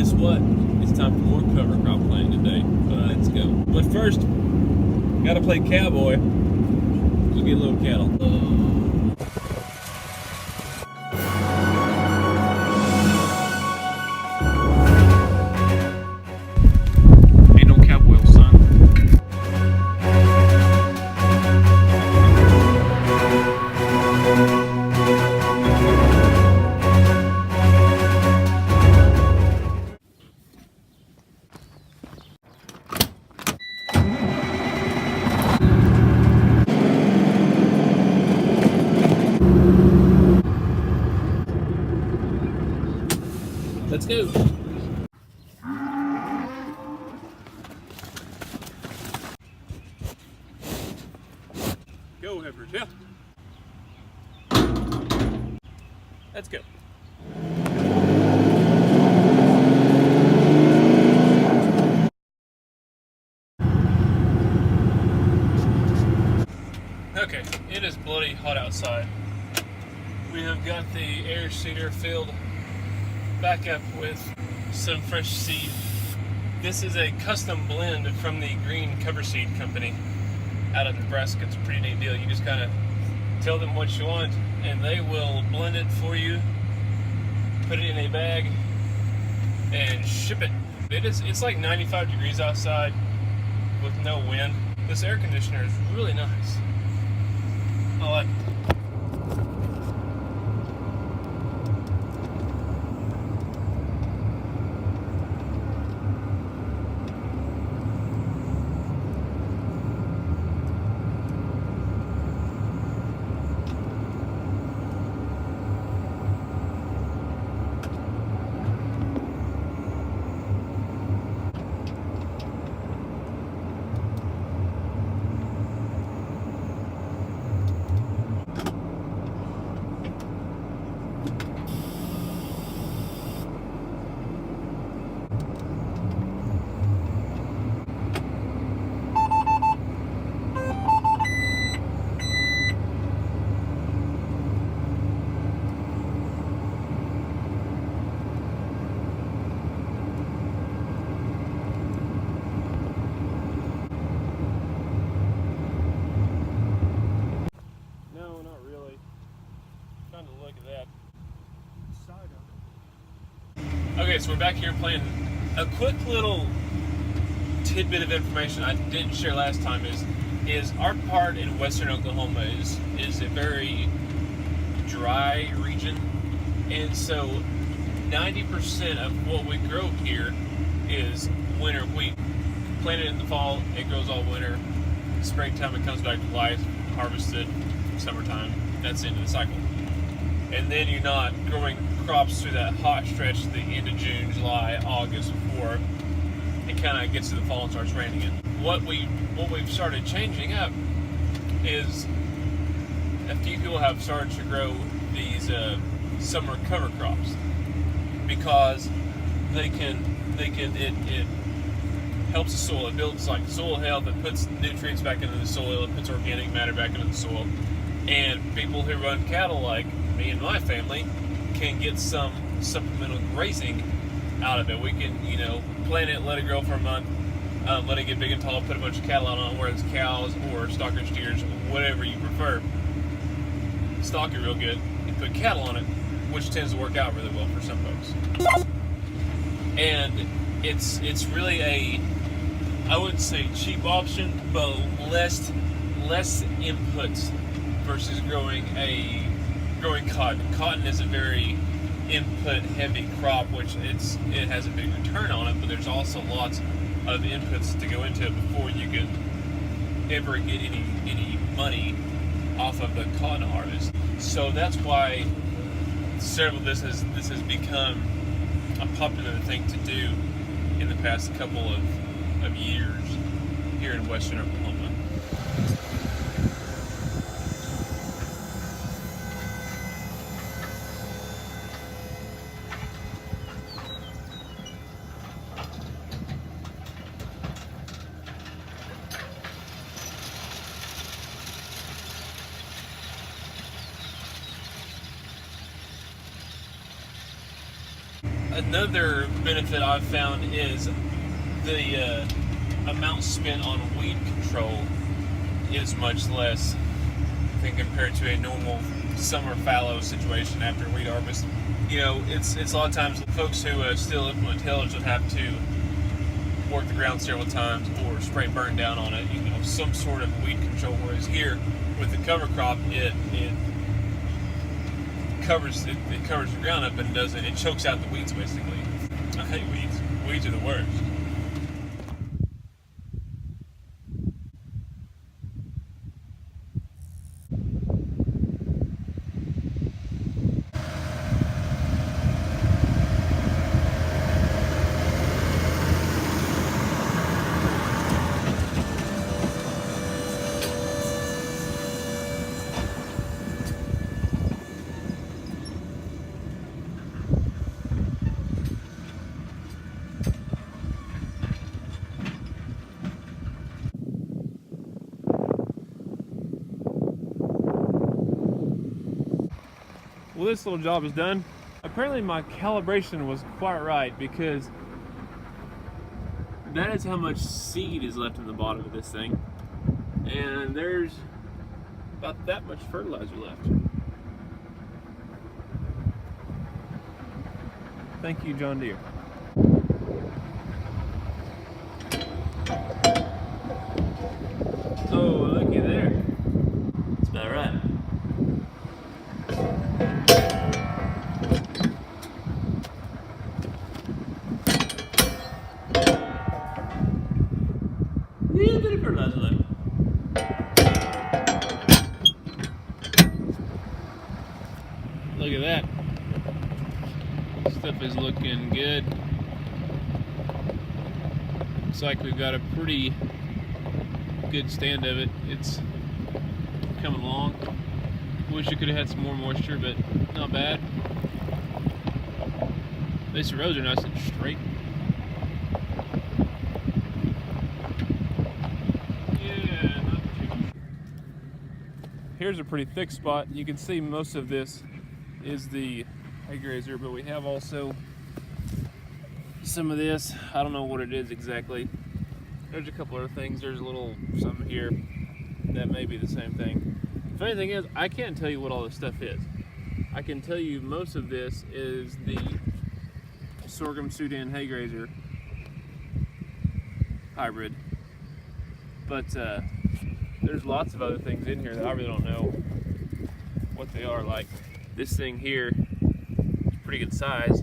guess what? It's time for more cover crop planting today. Let's go. But first, gotta play cowboy. Go get a little cattle. Ain't no cowboy, son. Let's go. Go, Heifers, yeah. Let's go. Okay, it is bloody hot outside. We have got the air seeder filled back up with some fresh seed. This is a custom blend from the Green Cover Seed Company out of Nebraska. It's a pretty neat deal. You just kind of tell them what you want and they will blend it for you, put it in a bag, and ship it. It's like 95 degrees outside with no wind. This air conditioner is really nice. I like it. Okay, so we're back here playing. A quick little tidbit of information I didn't share last time is our part in western Oklahoma is a very dry region, and so 90% of what we grow here is winter wheat. Planted in the fall, it grows all winter. Springtime, it comes back to life, harvested. Summertime, that's the end of the cycle. And then you're not growing crops through that hot stretch at the end of June, July, August, before it kind of gets to the fall and starts raining again. What we've started changing up is a few people have started to grow these summer cover crops because it helps the soil. It builds like soil health. It puts nutrients back into the soil. It puts organic matter back into the soil. And people who run cattle, like me and my family, can get some supplemental grazing out of it. We can, plant it, let it grow for a month, let it get big and tall, put a bunch of cattle out on it, whether it's cows or stocker steers, whatever you prefer. Stock it real good and put cattle on it, which tends to work out really well for some folks. And it's really I wouldn't say cheap option, but less inputs versus growing cotton. Cotton is a very input-heavy crop, which it has a big return on it, but there's also lots of inputs to go into it before you can ever get any money off of the cotton harvest. So that's why this has become a popular thing to do in the past couple of years here in western Oklahoma. Another benefit I've found is the amount spent on weed control is much less than compared to a normal summer fallow situation after weed harvest. You know, it's a lot of times folks who still implement tillage would have to work the ground several times or spray burn down on it, you know, some sort of weed control. Whereas here, with the cover crop, it covers the ground up and it chokes out the weeds basically. I hate weeds. Weeds are the worst. Well, this little job is done. Apparently my calibration was quite right, because that is how much seed is left in the bottom of this thing. And there's about that much fertilizer left. Thank you, John Deere. Oh, looky there. That's about right. Little bit of fertilizer left. Look at that. Stuff is looking good. Looks like we've got a pretty good stand of it. It's coming along. Wish it could have had some more moisture, but not bad. At least the rows are nice and straight. Yeah, not too much. Here's a pretty thick spot. You can see most of this is the hay grazer, but we have also some of this. I don't know what it is exactly. There's a couple other things. There's a little something here that may be the same thing. Funny thing is, I can't tell you what all this stuff is. I can tell you most of this is the sorghum Sudan hay grazer hybrid, but there's lots of other things in here that I really don't know what they are. Like this thing here is pretty good size,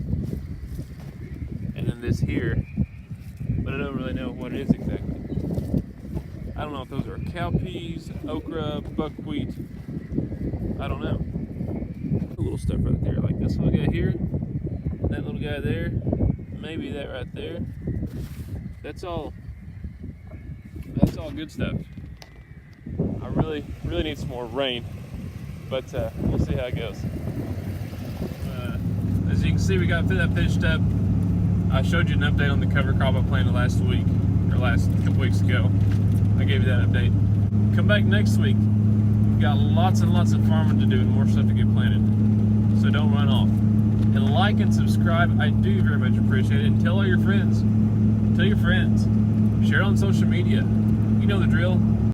and then this here, but I don't really know what it is exactly. I don't know if those are cowpeas, okra, buckwheat. I don't know. A little stuff right there, like this little guy here, that little guy there, maybe that right there. That's all good stuff. I really need some more rain, but we'll see how it goes. As you can see, we got that pitched up. I showed you an update on the cover crop I planted last week, or last couple weeks ago. I gave you that update. Come back next week. We've got lots and lots of farming to do and more stuff to get planted. So don't run off. And like and subscribe. I do very much appreciate it. And tell all your friends. Tell your friends. Share it on social media. You know the drill.